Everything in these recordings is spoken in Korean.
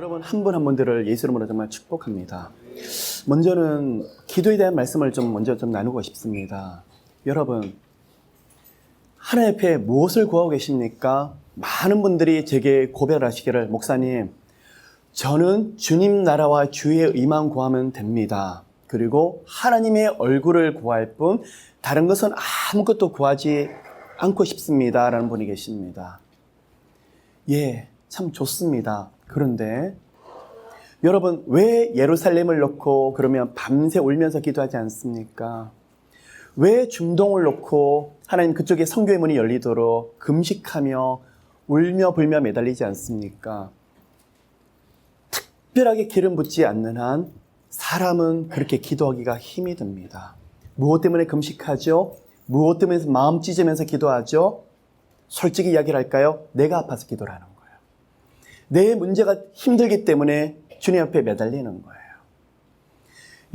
여러분 한 분 한 분들을 예수 이름으로 정말 축복합니다. 먼저는 기도에 대한 말씀을 먼저 나누고 싶습니다. 여러분, 하나님 앞에 무엇을 구하고 계십니까? 많은 분들이 제게 고백하시기를, 목사님, 저는 주님 나라와 주의 의만 구하면 됩니다. 그리고 하나님의 얼굴을 구할 뿐 다른 것은 아무것도 구하지 않고 싶습니다. 라는 분이 계십니다. 예, 참 좋습니다. 그런데 여러분, 왜 예루살렘을 놓고 그러면 밤새 울면서 기도하지 않습니까? 왜 중동을 놓고 하나님 그쪽에 선교의 문이 열리도록 금식하며 울며 불며 매달리지 않습니까? 특별하게 기름 붓지 않는 한 사람은 그렇게 기도하기가 힘이 듭니다. 무엇 때문에 금식하죠? 무엇 때문에 마음 찢으면서 기도하죠? 솔직히 이야기를 할까요? 내가 아파서 기도를 하는 거예요. 내 문제가 힘들기 때문에 주님 앞에 매달리는 거예요.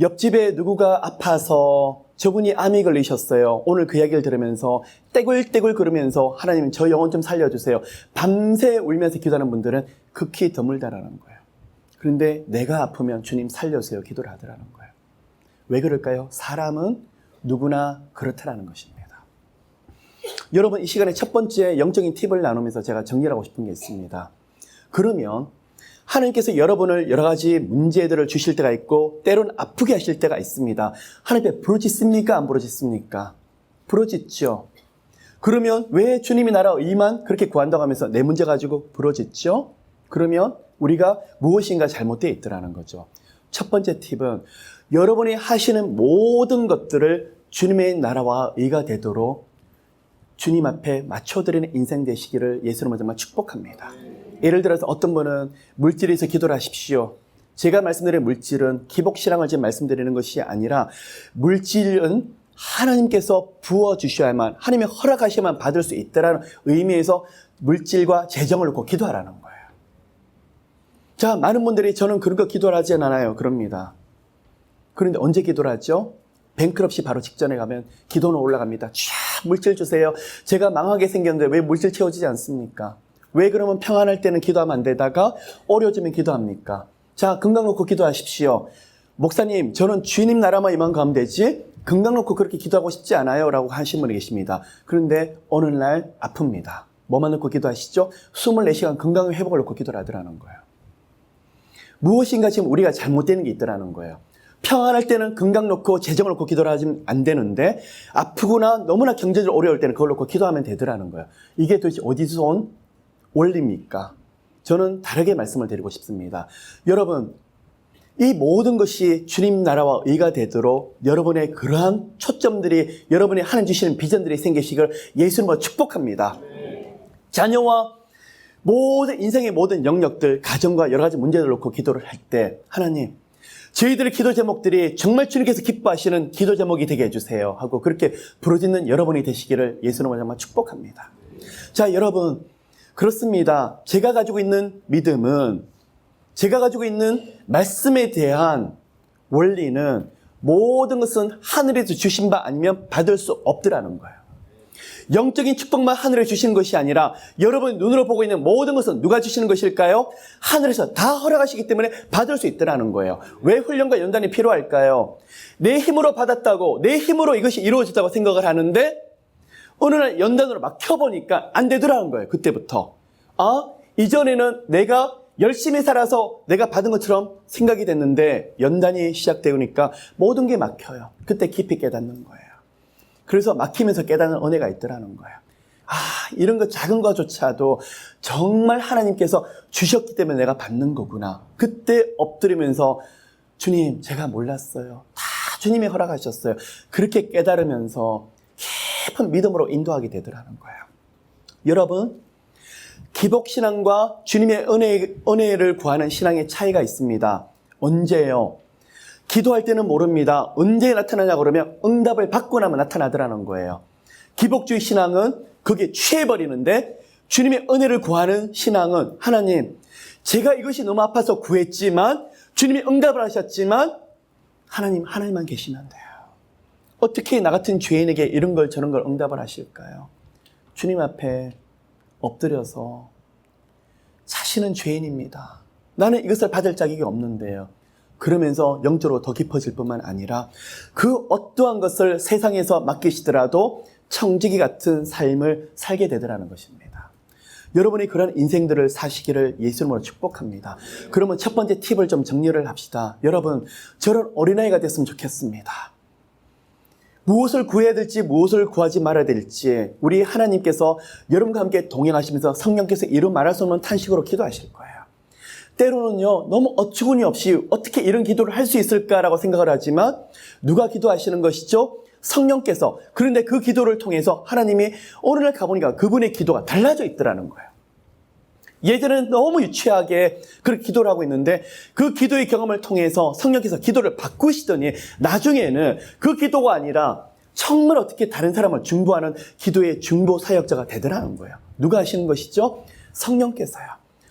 옆집에 누구가 아파서 저분이 암이 걸리셨어요. 오늘 그 이야기를 들으면서 떼굴떼굴 그러면서 하나님 저 영혼 좀 살려주세요. 밤새 울면서 기도하는 분들은 극히 드물다라는 거예요. 그런데 내가 아프면 주님 살려주세요 기도를 하더라는 거예요. 왜 그럴까요? 사람은 누구나 그렇다라는 것입니다. 여러분, 이 시간에 첫 번째 영적인 팁을 나누면서 제가 정리하고 싶은 게 있습니다. 그러면 하나님께서 여러분을 여러 가지 문제들을 주실 때가 있고 때로는 아프게 하실 때가 있습니다. 하나님 앞에 부르짖습니까? 안 부르짖습니까? 부르짖죠. 그러면 왜 주님이 나라 의만 그렇게 구한다고 하면서 내 문제 가지고 부르짖죠? 그러면 우리가 무엇인가 잘못되어 있더라는 거죠. 첫 번째 팁은 여러분이 하시는 모든 것들을 주님의 나라와 의가 되도록 주님 앞에 맞춰드리는 인생 되시기를 예수님으로 정말 축복합니다. 예를 들어서 어떤 분은 물질에서 기도를 하십시오. 제가 말씀드린 물질은 기복신앙을 지금 말씀드리는 것이 아니라 물질은 하나님께서 부어주셔야만, 하나님이 허락하셔야만 받을 수 있다는 의미에서 물질과 재정을 놓고 기도하라는 거예요. 자, 많은 분들이 저는 그런 거 기도를 하지 않아요. 그럽니다. 그런데 언제 기도를 하죠? 뱅크럽시 바로 직전에 가면 기도는 올라갑니다. 쫙 물질 주세요. 제가 망하게 생겼는데 왜 물질 채워지지 않습니까? 왜 그러면 평안할 때는 기도하면 안 되다가 어려워지면 기도합니까? 자, 건강 놓고 기도하십시오. 목사님, 저는 주님 나라만 이만 가면 되지 건강 놓고 그렇게 기도하고 싶지 않아요 라고 하신 분이 계십니다. 그런데 어느 날 아픕니다. 뭐만 놓고 기도하시죠? 24시간 건강의 회복을 놓고 기도를 하더라는 거예요. 무엇인가 지금 우리가 잘못되는 게 있더라는 거예요. 평안할 때는 건강 놓고 재정을 놓고 기도를 하면 안 되는데 아프거나 너무나 경제적으로 어려울 때는 그걸 놓고 기도하면 되더라는 거예요. 이게 도대체 어디서 온 원리입니까? 저는 다르게 말씀을 드리고 싶습니다. 여러분, 이 모든 것이 주님 나라와 의가 되도록 여러분의 그러한 초점들이, 여러분이 하나님 주시는 비전들이 생기시길 예수님으로 축복합니다. 자녀와 모든 인생의 모든 영역들, 가정과 여러 가지 문제들을 놓고 기도를 할 때 하나님, 저희들의 기도 제목들이 정말 주님께서 기뻐하시는 기도 제목이 되게 해주세요 하고 그렇게 부르짖는 여러분이 되시기를 예수님으로 정말 축복합니다. 자, 여러분, 그렇습니다. 제가 가지고 있는 믿음은, 제가 가지고 있는 말씀에 대한 원리는 모든 것은 하늘에서 주신 바 아니면 받을 수 없더라는 거예요. 영적인 축복만 하늘에 주시는 것이 아니라 여러분 눈으로 보고 있는 모든 것은 누가 주시는 것일까요? 하늘에서 다 허락하시기 때문에 받을 수 있더라는 거예요. 왜 훈련과 연단이 필요할까요? 내 힘으로 받았다고, 내 힘으로 이것이 이루어졌다고 생각을 하는데 어느 날 연단으로 막 켜보니까 안 되더라는 거예요. 그때부터. 이전에는 내가 열심히 살아서 내가 받은 것처럼 생각이 됐는데 연단이 시작되니까 모든 게 막혀요. 그때 깊이 깨닫는 거예요. 그래서 막히면서 깨닫는 은혜가 있더라는 거예요. 이런 거 작은 거조차도 정말 하나님께서 주셨기 때문에 내가 받는 거구나. 그때 엎드리면서 주님, 제가 몰랐어요. 다 주님이 허락하셨어요. 그렇게 깨달으면서 깊은 믿음으로 인도하게 되더라는 거예요. 여러분, 기복신앙과 주님의 은혜를 구하는 신앙의 차이가 있습니다. 언제요? 기도할 때는 모릅니다. 언제 나타나냐 그러면 응답을 받고 나면 나타나더라는 거예요. 기복주의 신앙은 그게 취해버리는데 주님의 은혜를 구하는 신앙은 하나님, 제가 이것이 너무 아파서 구했지만 주님이 응답을 하셨지만 하나님만 계시면 돼요. 어떻게 나 같은 죄인에게 이런 걸 저런 걸 응답을 하실까요? 주님 앞에 엎드려서 자신은 죄인입니다. 나는 이것을 받을 자격이 없는데요. 그러면서 영적으로 더 깊어질 뿐만 아니라 그 어떠한 것을 세상에서 맡기시더라도 청지기 같은 삶을 살게 되더라는 것입니다. 여러분이 그런 인생들을 사시기를 예수님으로 축복합니다. 그러면 첫 번째 팁을 좀 정리를 합시다. 여러분, 저런 어린아이가 됐으면 좋겠습니다. 무엇을 구해야 될지, 무엇을 구하지 말아야 될지 우리 하나님께서 여러분과 함께 동행하시면서 성령께서 이루 말할 수 없는 탄식으로 기도하실 거예요. 때로는요, 너무 어처구니 없이 어떻게 이런 기도를 할 수 있을까라고 생각을 하지만 누가 기도하시는 것이죠? 성령께서. 그런데 그 기도를 통해서 하나님이 어느 날 가보니까 그분의 기도가 달라져 있더라는 거예요. 예전에는 너무 유치하게 그렇게 기도를 하고 있는데 그 기도의 경험을 통해서 성령께서 기도를 바꾸시더니 나중에는 그 기도가 아니라 정말 어떻게 다른 사람을 중보하는 기도의 중보 사역자가 되더라는 거예요. 누가 하시는 것이죠? 성령께서요.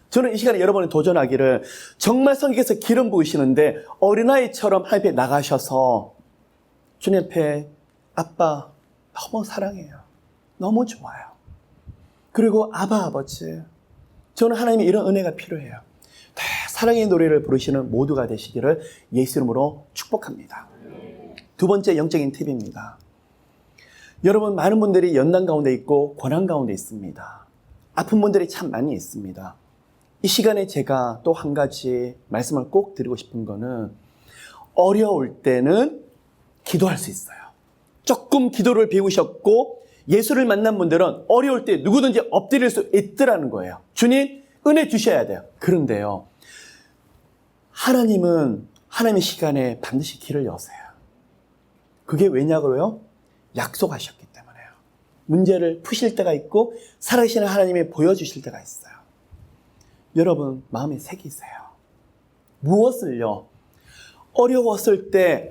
저는 이 시간에 여러분이 도전하기를 정말 성령께서 기름 부으시는데 어린아이처럼 하나님 앞에 나가셔서 주님 앞에 아빠 너무 사랑해요. 너무 좋아요. 그리고 아버지 저는 하나님의 이런 은혜가 필요해요. 사랑의 노래를 부르시는 모두가 되시기를 예수 이름으로 축복합니다. 두 번째 영적인 팁입니다. 여러분 많은 분들이 연단 가운데 있고 고난 가운데 있습니다. 아픈 분들이 참 많이 있습니다. 이 시간에 제가 또 한 가지 말씀을 꼭 드리고 싶은 거는 어려울 때는 기도할 수 있어요. 조금 기도를 배우셨고 예수를 만난 분들은 어려울 때 누구든지 엎드릴 수 있더라는 거예요. 주님 은혜 주셔야 돼요. 그런데요, 하나님은 하나님의 시간에 반드시 길을 여세요. 그게 왜냐고요? 약속하셨기 때문에요. 문제를 푸실 때가 있고 살아계시는 하나님이 보여주실 때가 있어요. 여러분 마음에 새기세요. 무엇을요? 어려웠을 때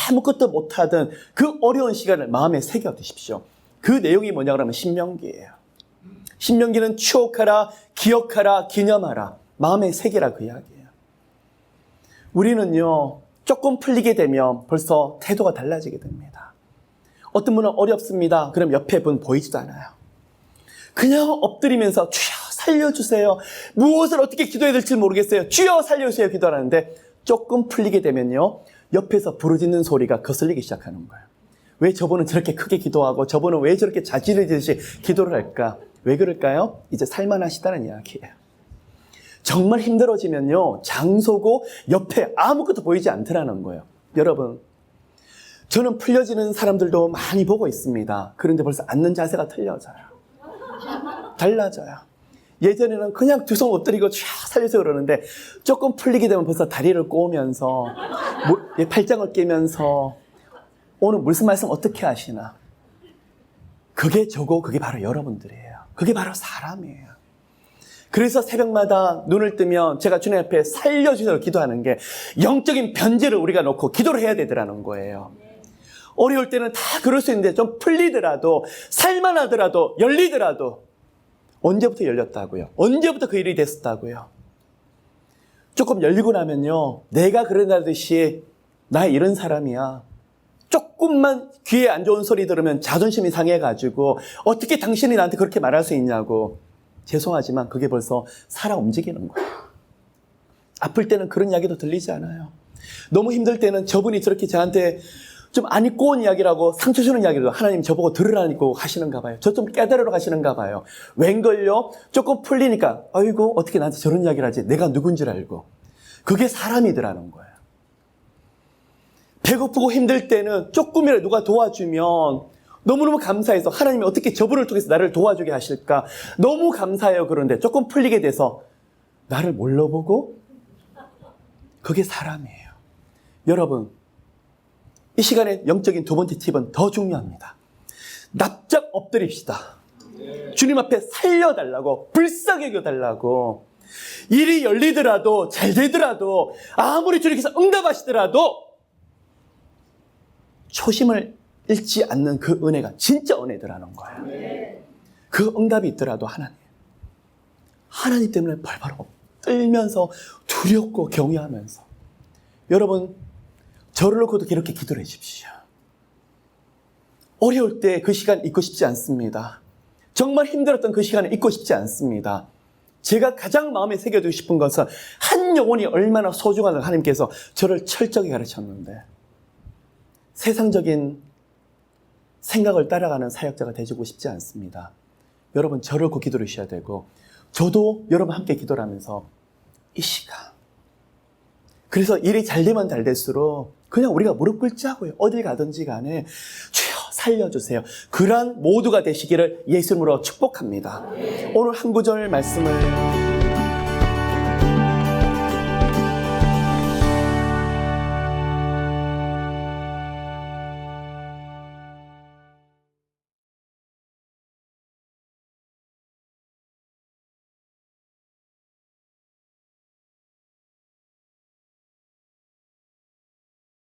아무것도 못하던 그 어려운 시간을 마음에 새겨두십시오. 그 내용이 뭐냐 그러면 신명기예요. 신명기는 추억하라, 기억하라, 기념하라, 마음에 새기라 그 이야기예요. 우리는요 조금 풀리게 되면 벌써 태도가 달라지게 됩니다. 어떤 분은 어렵습니다. 그럼 옆에 분 보이지도 않아요. 그냥 엎드리면서 주여 살려주세요. 무엇을 어떻게 기도해야 될지 모르겠어요. 주여 살려주세요 기도하는데 조금 풀리게 되면요 옆에서 부르짖는 소리가 거슬리기 시작하는 거예요. 왜 저분은 저렇게 크게 기도하고 저분은 왜 저렇게 자지러지듯이 기도를 할까? 왜 그럴까요? 이제 살만하시다는 이야기예요. 정말 힘들어지면요 장소고 옆에 아무것도 보이지 않더라는 거예요. 여러분 저는 풀려지는 사람들도 많이 보고 있습니다. 그런데 벌써 앉는 자세가 틀려져요. 달라져요. 예전에는 그냥 두 손 엎드리고 쫙 살려서 그러는데 조금 풀리게 되면 벌써 다리를 꼬으면서 팔짱을 끼면서 오늘 무슨 말씀 어떻게 하시나. 그게 저고 그게 바로 여러분들이에요. 그게 바로 사람이에요. 그래서 새벽마다 눈을 뜨면 제가 주님 앞에 살려주셔서 기도하는 게 영적인 변제를 우리가 놓고 기도를 해야 되더라는 거예요. 어려울 때는 다 그럴 수 있는데 좀 풀리더라도 살만하더라도 열리더라도 언제부터 열렸다고요? 언제부터 그 일이 됐었다고요? 조금 열리고 나면요 내가 그런다듯이 나 이런 사람이야. 조금만 귀에 안 좋은 소리 들으면 자존심이 상해가지고 어떻게 당신이 나한테 그렇게 말할 수 있냐고. 죄송하지만 그게 벌써 살아 움직이는 거예요. 아플 때는 그런 이야기도 들리지 않아요. 너무 힘들 때는 저분이 저렇게 저한테 좀 안 입고 온 이야기라고 상처 주는 이야기도 하나님 저보고 들으라고 하시는가 봐요. 저 좀 깨달으러 가시는가 봐요. 웬걸요? 조금 풀리니까 아이고 어떻게 나한테 저런 이야기를 하지? 내가 누군지 알고. 그게 사람이더라는 거예요. 배고프고 힘들 때는 조금이라도 누가 도와주면 너무너무 감사해서 하나님이 어떻게 저분을 통해서 나를 도와주게 하실까? 너무 감사해요. 그런데 조금 풀리게 돼서 나를 몰라보고 그게 사람이에요. 여러분 이 시간에 영적인 두 번째 팁은 더 중요합니다. 납작 엎드립시다. 주님 앞에 살려달라고 불쌍히 여겨달라고. 일이 열리더라도 잘 되더라도 아무리 주님께서 응답하시더라도 초심을 잃지 않는 그 은혜가 진짜 은혜더라는 거예요. 그 응답이 있더라도 하나님 때문에 벌벌 떨면서 두렵고 경외하면서 여러분 저를 놓고도 이렇게 기도를 해주십시오. 어려울 때 그 시간 잊고 싶지 않습니다. 정말 힘들었던 그 시간을 잊고 싶지 않습니다. 제가 가장 마음에 새겨두고 싶은 것은 한 영혼이 얼마나 소중한가 하나님께서 저를 철저히 가르쳤는데 세상적인 생각을 따라가는 사역자가 되고 싶지 않습니다. 여러분 저를 꼭 기도를 하셔야 되고 저도 여러분 함께 기도를 하면서 이 시간 그래서 일이 잘 되면 잘 될수록 그냥 우리가 무릎 꿇자고요. 어딜 가든지 간에 주여 살려주세요. 그러한 모두가 되시기를 예수님으로 축복합니다. 오늘 한 구절 말씀을